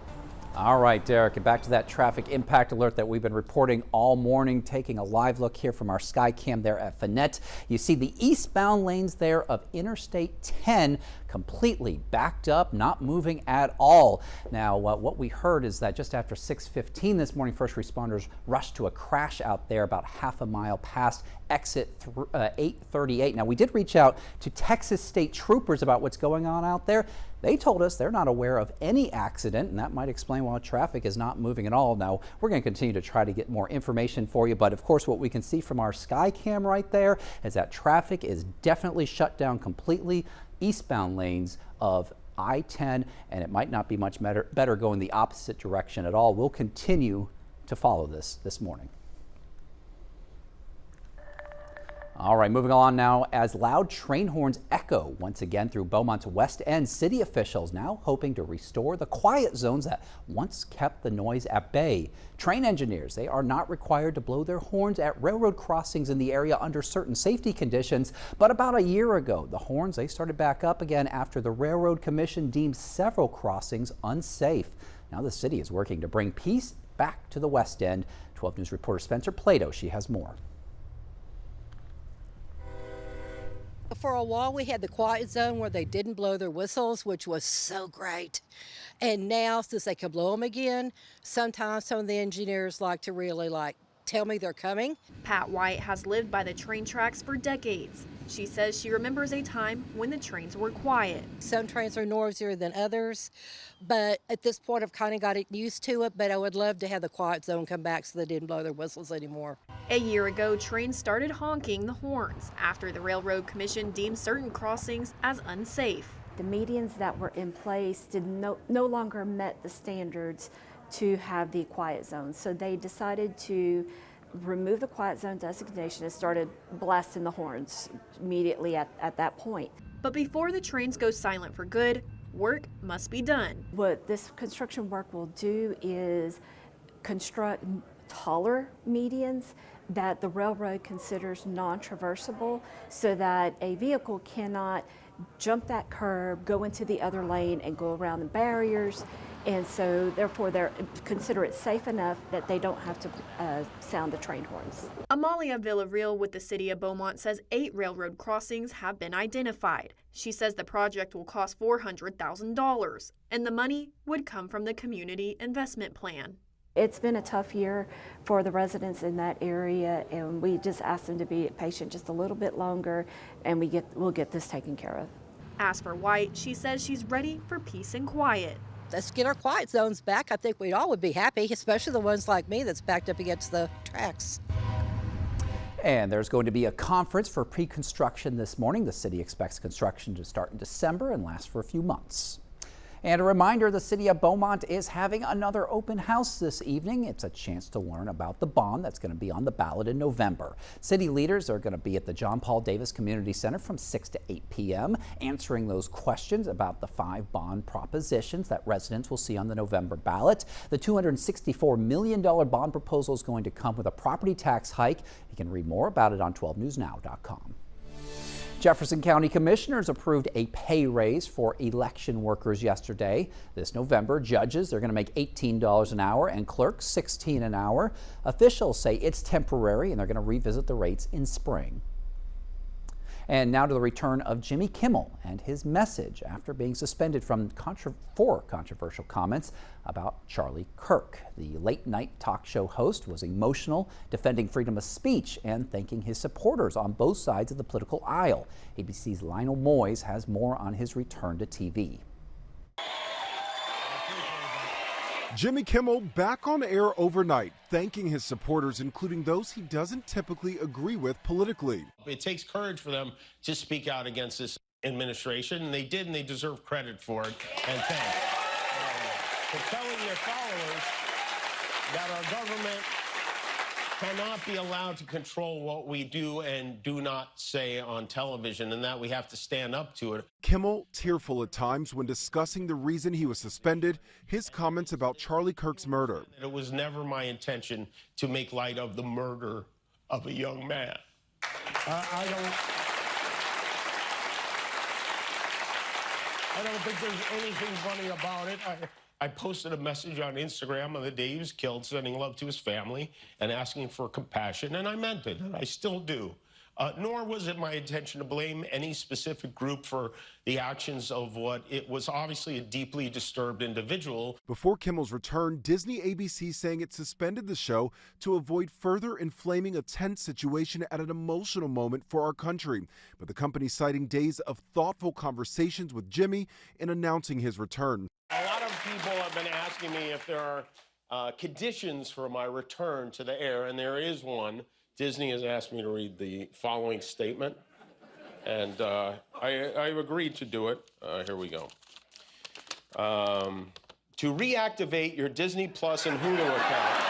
All right, Derek, and back to that traffic impact alert that we've been reporting all morning, taking a live look here from our sky cam there at Finette. You see the eastbound lanes there of Interstate 10 completely backed up, not moving at all. Now, what we heard is that just after 6:15 this morning, first responders rushed to a crash out there about half a mile past exit 838. Now, we did reach out to Texas State Troopers about what's going on out there. They told us they're not aware of any accident, and that might explain why traffic is not moving at all. Now, we're going to continue to try to get more information for you, but of course, what we can see from our sky cam right there is that traffic is definitely shut down completely, eastbound lanes of I-10, and it might not be much better going the opposite direction at all. We'll continue to follow this morning. All right, moving on now, as loud train horns echo once again through Beaumont's West End, city officials now hoping to restore the quiet zones that once kept the noise at bay. Train engineers, they are not required to blow their horns at railroad crossings in the area under certain safety conditions, but about a year ago, the horns, they started back up again after the Railroad Commission deemed several crossings unsafe. Now the city is working to bring peace back to the West End. 12 News reporter Spencer Plato, she has more. For a while, we had the quiet zone where they didn't blow their whistles, which was so great. And now, since they can blow them again, sometimes some of the engineers like to really tell me they're coming. Pat White has lived by the train tracks for decades. She says she remembers a time when the trains were quiet. Some trains are noisier than others, but at this point I've kind of got used to it, but I would love to have the quiet zone come back so they didn't blow their whistles anymore. A year ago, trains started honking the horns after the Railroad Commission deemed certain crossings as unsafe. The medians that were in place no longer met the standards to have the quiet zone. So they decided to remove the quiet zone designation and started blasting the horns immediately at that point. But before the trains go silent for good, work must be done. What this construction work will do is construct taller medians that the railroad considers non-traversable so that a vehicle cannot jump that curb, go into the other lane and go around the barriers. And so therefore they consider it safe enough that they don't have to sound the train horns. Amalia Villarreal with the city of Beaumont says 8 railroad crossings have been identified. She says the project will cost $400,000 and the money would come from the community investment plan. It's been a tough year for the residents in that area, and we just ask them to be patient just a little bit longer, and we'll get this taken care of. As for White, she says she's ready for peace and quiet. Let's get our quiet zones back. I think we all would be happy, especially the ones like me that's backed up against the tracks. And there's going to be a conference for pre-construction this morning. The city expects construction to start in December and last for a few months. And a reminder, the city of Beaumont is having another open house this evening. It's a chance to learn about the bond that's going to be on the ballot in November. City leaders are going to be at the John Paul Davis Community Center from 6 to 8 p.m. answering those questions about the 5 bond propositions that residents will see on the November ballot. The $264 million bond proposal is going to come with a property tax hike. You can read more about it on 12newsnow.com. Jefferson County Commissioners approved a pay raise for election workers yesterday. This November, judges are going to make $18 an hour and clerks $16 an hour. Officials say it's temporary and they're going to revisit the rates in spring. And now to the return of Jimmy Kimmel and his message after being suspended from for controversial comments about Charlie Kirk. The late-night talk show host was emotional, defending freedom of speech and thanking his supporters on both sides of the political aisle. ABC's Lionel Moyes has more on his return to TV. Jimmy Kimmel back on air overnight, thanking his supporters, including those he doesn't typically agree with politically. It takes courage for them to speak out against this administration, and they did, and they deserve credit for it, and thanks. For telling your followers that our government cannot be allowed to control what we do and do not say on television, and that we have to stand up to it. Kimmel, tearful at times when discussing the reason he was suspended, his comments about Charlie Kirk's murder. It was never my intention to make light of the murder of a young man. I don't think there's anything funny about it. I posted a message on Instagram on the day he was killed, sending love to his family and asking for compassion, and I meant it, and I still do. Nor was it my intention to blame any specific group for the actions of what it was obviously a deeply disturbed individual. Before Kimmel's return, Disney ABC saying it suspended the show to avoid further inflaming a tense situation at an emotional moment for our country. But the company citing days of thoughtful conversations with Jimmy in announcing his return. A lot of people have been asking me if there are conditions for my return to the air, and there is one. Disney has asked me to read the following statement, and I've agreed to do it. Here we go. To reactivate your Disney Plus and Hulu account.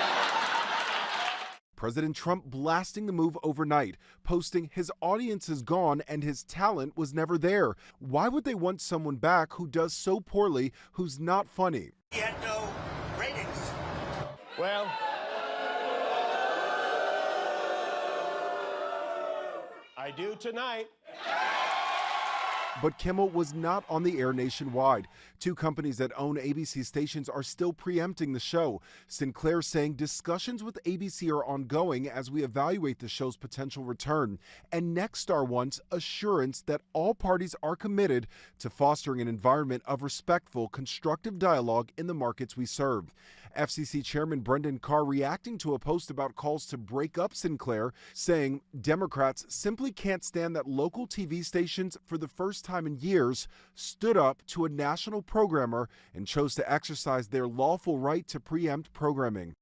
President Trump blasting the move overnight, posting his audience is gone and his talent was never there. Why would they want someone back who does so poorly, who's not funny? He had no ratings. Well, I do tonight. But Kimmel was not on the air nationwide. Two companies that own ABC stations are still preempting the show. Sinclair saying discussions with ABC are ongoing as we evaluate the show's potential return. And Nexstar wants assurance that all parties are committed to fostering an environment of respectful, constructive dialogue in the markets we serve. FCC Chairman Brendan Carr reacting to a post about calls to break up Sinclair, saying Democrats simply can't stand that local TV stations, for the first time in years, stood up to a national programmer and chose to exercise their lawful right to preempt programming.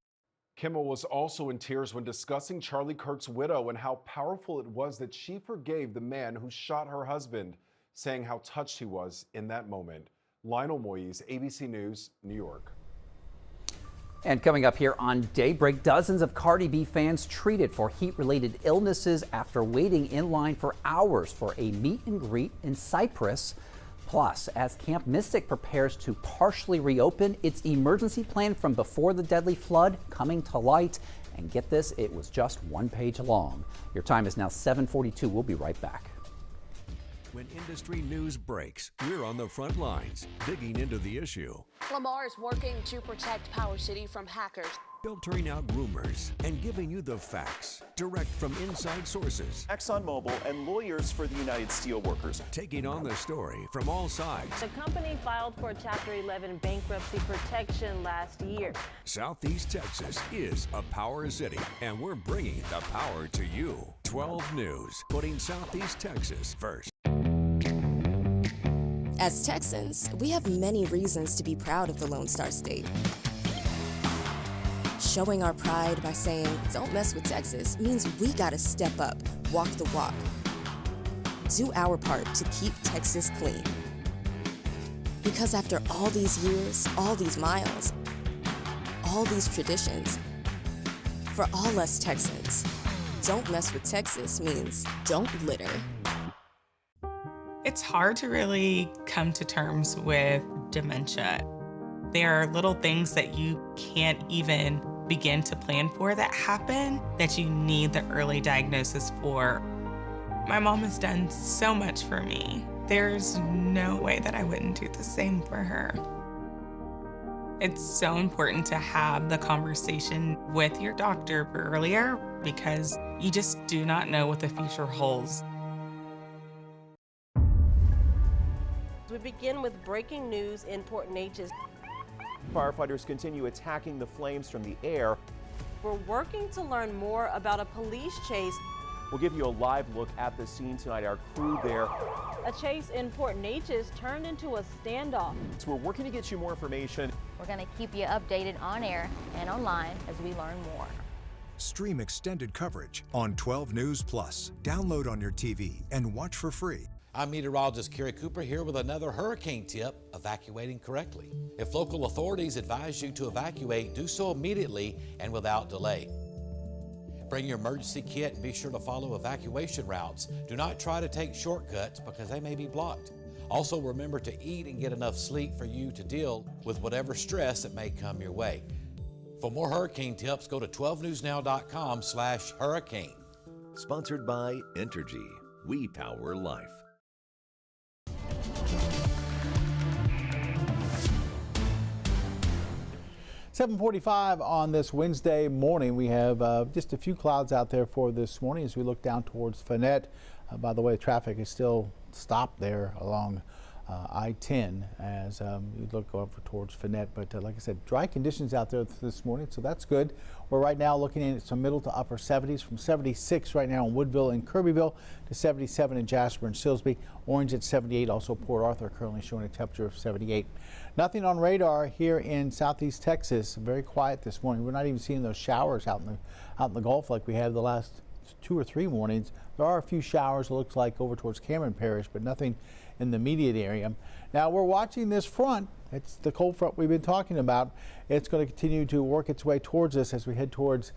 Kimmel was also in tears when discussing Charlie Kirk's widow and how powerful it was that she forgave the man who shot her husband, saying how touched he was in that moment. Lionel Moyes, ABC News, New York. And coming up here on Daybreak, dozens of Cardi B fans treated for heat-related illnesses after waiting in line for hours for a meet and greet in Cyprus. Plus, as Camp Mystic prepares to partially reopen, its emergency plan from before the deadly flood coming to light. And get this, it was just one page long. Your time is now 7:42. We'll be right back. When industry news breaks, we're on the front lines, digging into the issue. Lamar is working to protect Power City from hackers, Filtering out rumors and giving you the facts, direct from inside sources. ExxonMobil and lawyers for the United Steelworkers. Taking on the story from all sides. The company filed for Chapter 11 bankruptcy protection last year. Southeast Texas is a power city, and we're bringing the power to you. 12 News, putting Southeast Texas first. As Texans, we have many reasons to be proud of the Lone Star State. Showing our pride by saying, don't mess with Texas, means we gotta step up, walk the walk. Do our part to keep Texas clean. Because after all these years, all these miles, all these traditions, for all us Texans, don't mess with Texas means don't litter. It's hard to really come to terms with dementia. There are little things that you can't even begin to plan for that happen that you need the early diagnosis for. My mom has done so much for me. There's no way that I wouldn't do the same for her. It's so important to have the conversation with your doctor earlier because you just do not know what the future holds. We begin with breaking news in Port Neches. Firefighters continue attacking the flames from the air. We're working to learn more about a police chase. We'll give you a live look at the scene tonight. Our crew there. A chase in Port Neches turned into a standoff. So we're working to get you more information. We're going to keep you updated on air and online as we learn more. Stream extended coverage on 12 News Plus. Download on your TV and watch for free. I'm meteorologist Kerry Cooper here with another hurricane tip, evacuating correctly. If local authorities advise you to evacuate, do so immediately and without delay. Bring your emergency kit and be sure to follow evacuation routes. Do not try to take shortcuts because they may be blocked. Also, remember to eat and get enough sleep for you to deal with whatever stress that may come your way. For more hurricane tips, go to 12newsnow.com/hurricane. Sponsored by Entergy. We power life. .45 on this Wednesday morning. We have just a few clouds out there for this morning as we look down towards Fannett. By the way, traffic is still stopped there along I-10 as you look over towards Fannett. But like I said, dry conditions out there this morning, so that's good. We're right now looking at some middle to upper 70s, from 76 right now in Woodville and Kirbyville to 77 in Jasper and Silsbee. Orange at 78. Also Port Arthur currently showing a temperature of 78. Nothing on radar here in southeast Texas. Very quiet this morning. We're not even seeing those showers out in the Gulf like we have the last 2 or 3 mornings. There are a few showers, it looks like, over towards Cameron Parish, but nothing in the immediate area. Now we're watching this front. It's the cold front we've been talking about. It's going to continue to work its way towards us as we head towards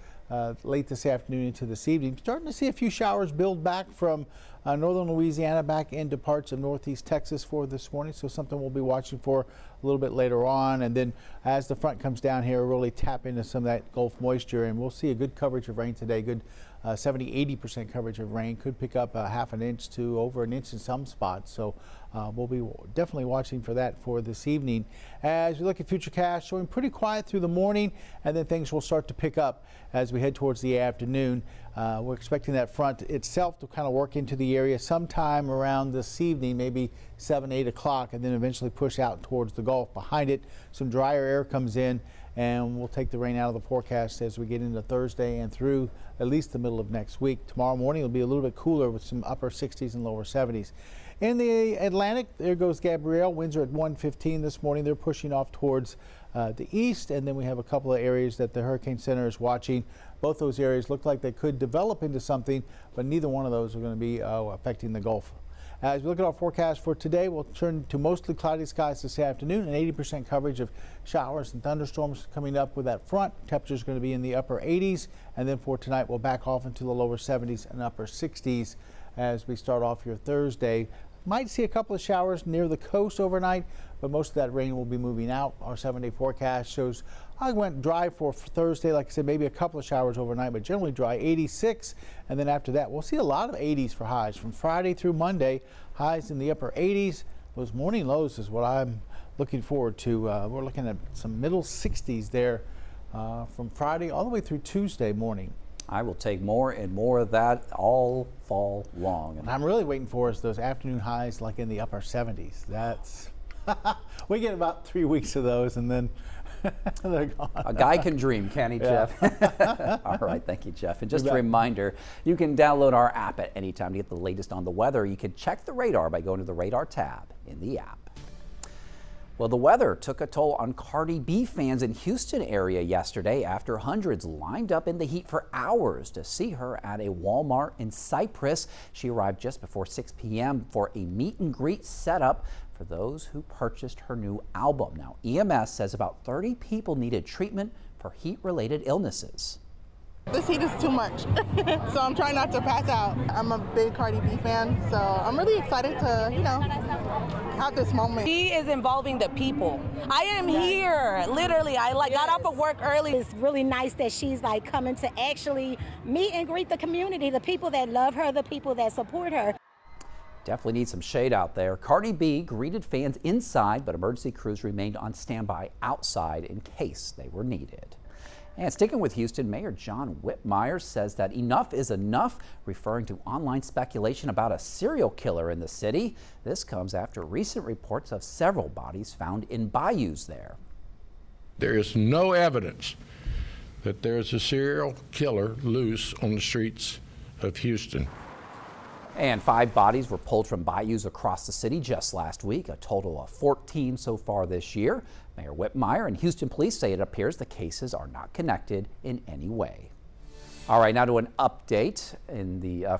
late this afternoon into this evening. Starting to see a few showers build back from northern Louisiana back into parts of northeast Texas for this morning. So something we'll be watching for a little bit later on. And then as the front comes down here, really tap into some of that Gulf moisture, and we'll see a good coverage of rain today. Good 70–80% coverage of rain. Could pick up a half an inch to over an inch in some spots. So we'll be definitely watching for that for this evening. As we look at Futurecast, showing pretty quiet through the morning, and then things will start to pick up as we head towards the afternoon. We're expecting that front itself to kind of work into the area sometime around this evening, maybe 7–8 o'clock, and then eventually push out towards the Gulf. Behind it, some drier air comes in, and we'll take the rain out of the forecast as we get into Thursday and through at least the middle of next week. Tomorrow morning will be a little bit cooler with some upper 60s and lower 70s. In the Atlantic, there goes Gabrielle. Winds are at 115 this morning. They're pushing off towards the east, and then we have a couple of areas that the Hurricane Center is watching. Both those areas look like they could develop into something, but neither one of those are going to be affecting the Gulf. As we look at our forecast for today, we'll turn to mostly cloudy skies this afternoon and 80% coverage of showers and thunderstorms coming up with that front. Temperatures going to be in the upper 80s, and then for tonight we'll back off into the lower 70s and upper 60s as we start off here Thursday. Might see a couple of showers near the coast overnight, but most of that rain will be moving out. Our 7-day forecast shows I went dry for Thursday. Like I said, maybe a couple of showers overnight, but generally dry, 86. And then after that, we'll see a lot of 80s for highs from Friday through Monday. Highs in the upper 80s. Those morning lows is what I'm looking forward to. We're looking at some middle 60s there from Friday all the way through Tuesday morning. I will take more and more of that all fall long. And I'm really waiting for is those afternoon highs like in the upper 70s. That's we get about 3 weeks of those, and then they're gone. A guy can dream, can't he, Jeff? All right, thank you, Jeff. And just a reminder, you can download our app at any time to get the latest on the weather. You can check the radar by going to the radar tab in the app. Well, the weather took a toll on Cardi B fans in Houston area yesterday after hundreds lined up in the heat for hours to see her at a Walmart in Cypress. She arrived just before 6 p.m. for a meet and greet setup for those who purchased her new album. Now, EMS says about 30 people needed treatment for heat-related illnesses. This heat is too much, so I'm trying not to pass out. I'm a big Cardi B fan, so I'm really excited to, have this moment. She is involving the people. I am here, literally. I got off of work early. It's really nice that she's coming to actually meet and greet the community, the people that love her, the people that support her. Definitely need some shade out there. Cardi B greeted fans inside, but emergency crews remained on standby outside in case they were needed. And sticking with Houston, Mayor John Whitmire says that enough is enough, referring to online speculation about a serial killer in the city. This comes after recent reports of several bodies found in bayous there. There is no evidence that there is a serial killer loose on the streets of Houston. And 5 bodies were pulled from bayous across the city just last week, a total of 14 so far this year. Mayor Whitmire and Houston police say it appears the cases are not connected in any way. All right, now to an update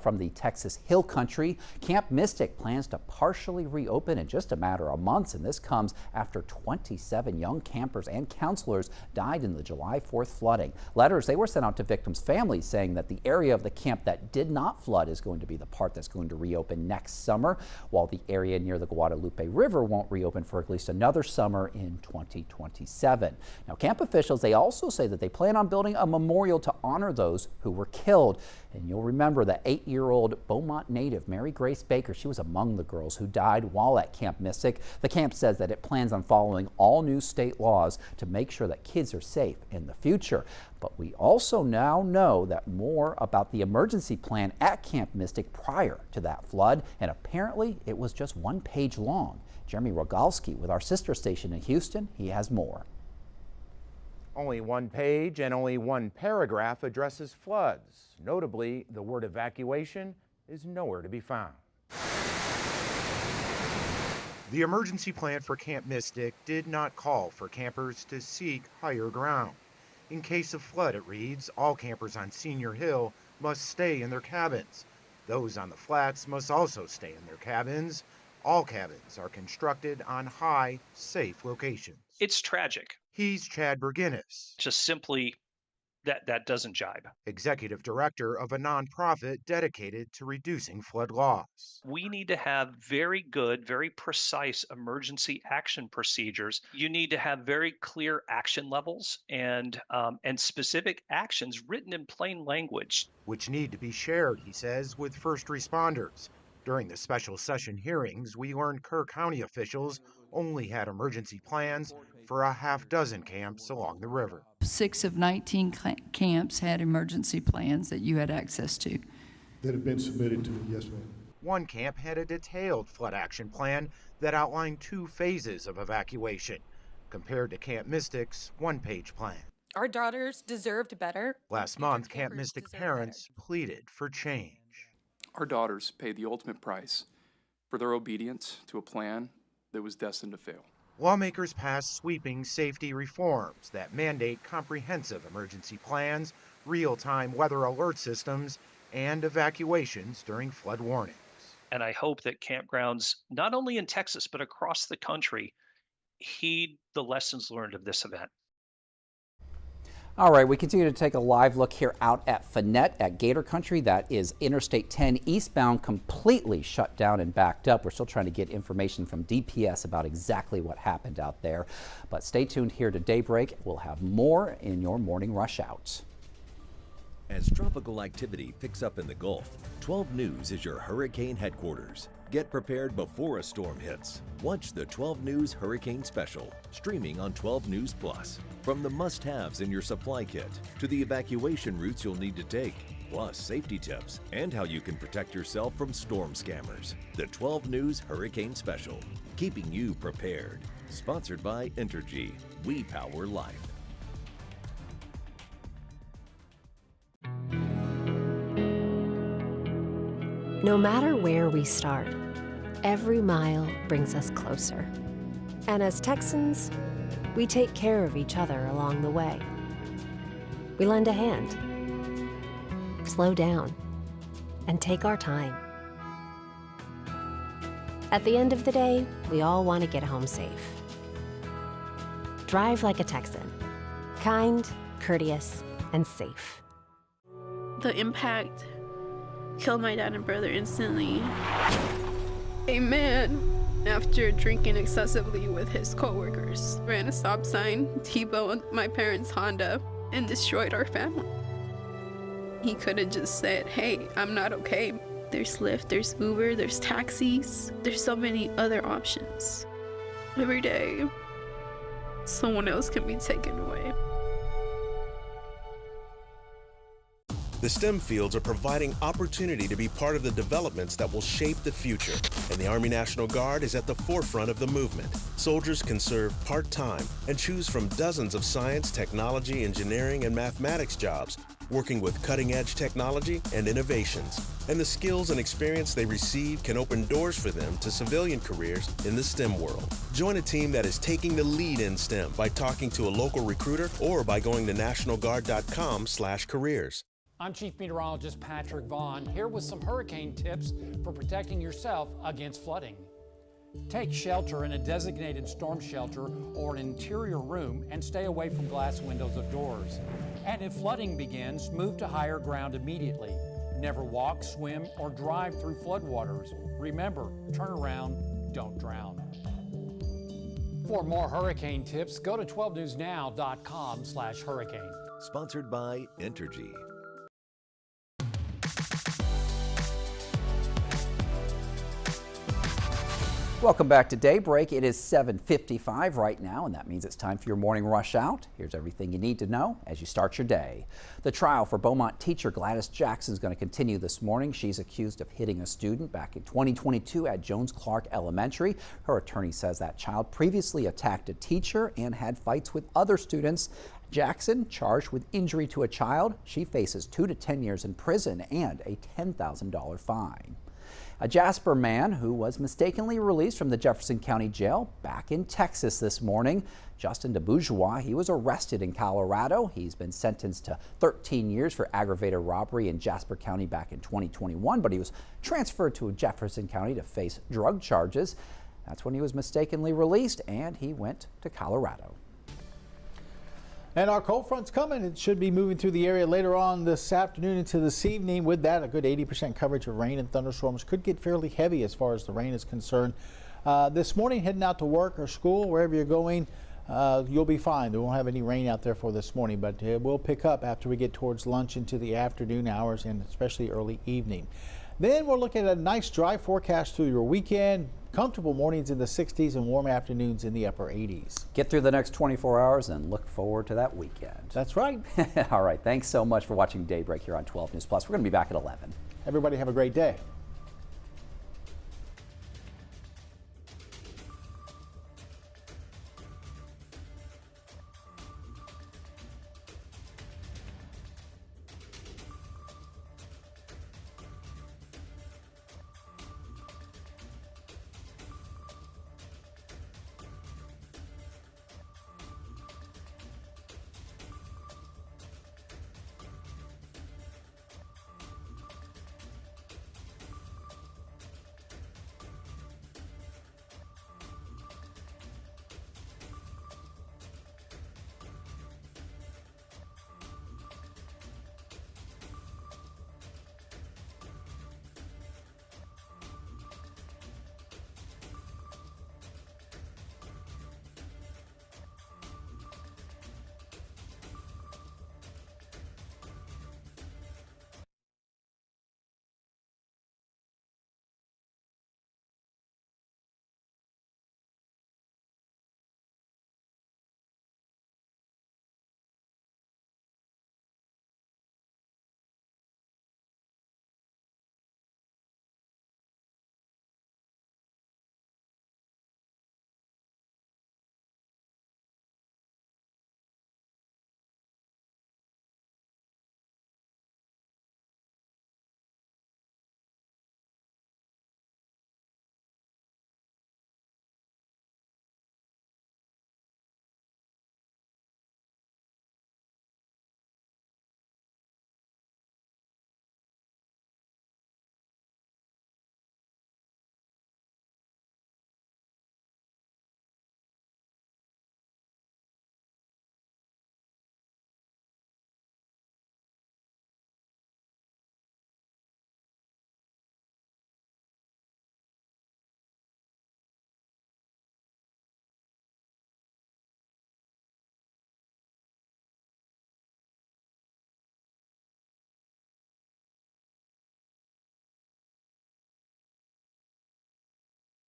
from the Texas Hill Country. Camp Mystic plans to partially reopen in just a matter of months, and this comes after 27 young campers and counselors died in the July 4th flooding. Letters, they were sent out to victims' families saying that the area of the camp that did not flood is going to be the part that's going to reopen next summer, while the area near the Guadalupe River won't reopen for at least another summer in 2027. Now, camp officials, they also say that they plan on building a memorial to honor those who were killed. And you'll remember that 8-year-old Beaumont native Mary Grace Baker. She was among the girls who died while at Camp Mystic. The camp says that it plans on following all new state laws to make sure that kids are safe in the future. But we also now know that more about the emergency plan at Camp Mystic prior to that flood, and apparently it was just 1 page long. Jeremy Rogalski with our sister station in Houston, he has more. Only 1 page and only 1 paragraph addresses floods. Notably, the word evacuation is nowhere to be found. The emergency plan for Camp Mystic did not call for campers to seek higher ground. In case of flood, it reads, all campers on Senior Hill must stay in their cabins. Those on the flats must also stay in their cabins. All cabins are constructed on high, safe locations. It's tragic. He's Chad Berginis, Just simply, that doesn't jibe. executive director of a nonprofit dedicated to reducing flood loss. We need to have very good, very precise emergency action procedures. You need to have very clear action levels and specific actions written in plain language. Which need to be shared, he says, with first responders. During the special session hearings, we learned Kerr County officials only had emergency plans for a half-dozen camps along the river. 6 of 19 camps had emergency plans that you had access to. That have been submitted to me, yes, ma'am. One camp had a detailed flood action plan that outlined 2 phases of evacuation, compared to Camp Mystic's 1-page plan. Our daughters deserved better. Last month, Camp Mystic parents pleaded for change. Our daughters paid the ultimate price for their obedience to a plan that was destined to fail. Lawmakers passed sweeping safety reforms that mandate comprehensive emergency plans, real-time weather alert systems, and evacuations during flood warnings. And I hope that campgrounds, not only in Texas, but across the country, heed the lessons learned of this event. All right, we continue to take a live look here out at Finette at Gator Country. That is Interstate 10 eastbound, completely shut down and backed up. We're still trying to get information from DPS about exactly what happened out there. But stay tuned here to Daybreak. We'll have more in your morning rush out. As tropical activity picks up in the Gulf, 12 News is your hurricane headquarters. Get prepared before a storm hits. Watch the 12 News Hurricane Special, streaming on 12 News Plus. From the must-haves in your supply kit to the evacuation routes you'll need to take, plus safety tips and how you can protect yourself from storm scammers. The 12 News Hurricane Special, keeping you prepared. Sponsored by Entergy. We power life. No matter where we start, every mile brings us closer. And as Texans, we take care of each other along the way. We lend a hand, slow down, and take our time. At the end of the day, we all want to get home safe. Drive like a Texan, kind, courteous, and safe. The impact killed my dad and brother instantly. A man, after drinking excessively with his co-workers, ran a stop sign, T-boned my parents' Honda, and destroyed our family. He could have just said, hey, I'm not okay. There's Lyft, there's Uber, there's taxis. There's so many other options. Every day, someone else can be taken away. The STEM fields are providing opportunity to be part of the developments that will shape the future, and the Army National Guard is at the forefront of the movement. Soldiers can serve part-time and choose from dozens of science, technology, engineering, and mathematics jobs, working with cutting-edge technology and innovations. And the skills and experience they receive can open doors for them to civilian careers in the STEM world. Join a team that is taking the lead in STEM by talking to a local recruiter or by going to nationalguard.com/careers. I'm Chief Meteorologist Patrick Vaughn, here with some hurricane tips for protecting yourself against flooding. Take shelter in a designated storm shelter or an interior room and stay away from glass windows of doors. And if flooding begins, move to higher ground immediately. Never walk, swim, or drive through floodwaters. Remember, turn around, don't drown. For more hurricane tips, go to 12newsnow.com/hurricane. Sponsored by Entergy. Welcome back to Daybreak. It is 7:55 right now, and that means it's time for your morning rush out. Here's everything you need to know as you start your day. The trial for Beaumont teacher Gladys Jackson is going to continue this morning. She's accused of hitting a student back in 2022 at Jones Clark Elementary. Her attorney says that child previously attacked a teacher and had fights with other students. Jackson, charged with injury to a child, she faces 2 to 10 years in prison and a $10,000 fine. A Jasper man who was mistakenly released from the Jefferson County Jail back in Texas this morning. Justin DeBourgeois, he was arrested in Colorado. He's been sentenced to 13 years for aggravated robbery in Jasper County back in 2021, but he was transferred to Jefferson County to face drug charges. That's when he was mistakenly released and he went to Colorado. And our cold front's coming. It should be moving through the area later on this afternoon into this evening. With that, a good 80% coverage of rain and thunderstorms. Could get fairly heavy as far as the rain is concerned. This morning, heading out to work or school, wherever you're going, you'll be fine. There won't have any rain out there for this morning, but it will pick up after we get towards lunch into the afternoon hours and especially early evening. Then we're looking at a nice dry forecast through your weekend. Comfortable mornings in the 60s and warm afternoons in the upper 80s. Get through the next 24 hours and look forward to that weekend. That's right. All right. Thanks so much for watching Daybreak here on 12 News Plus. We're going to be back at 11. Everybody have a great day.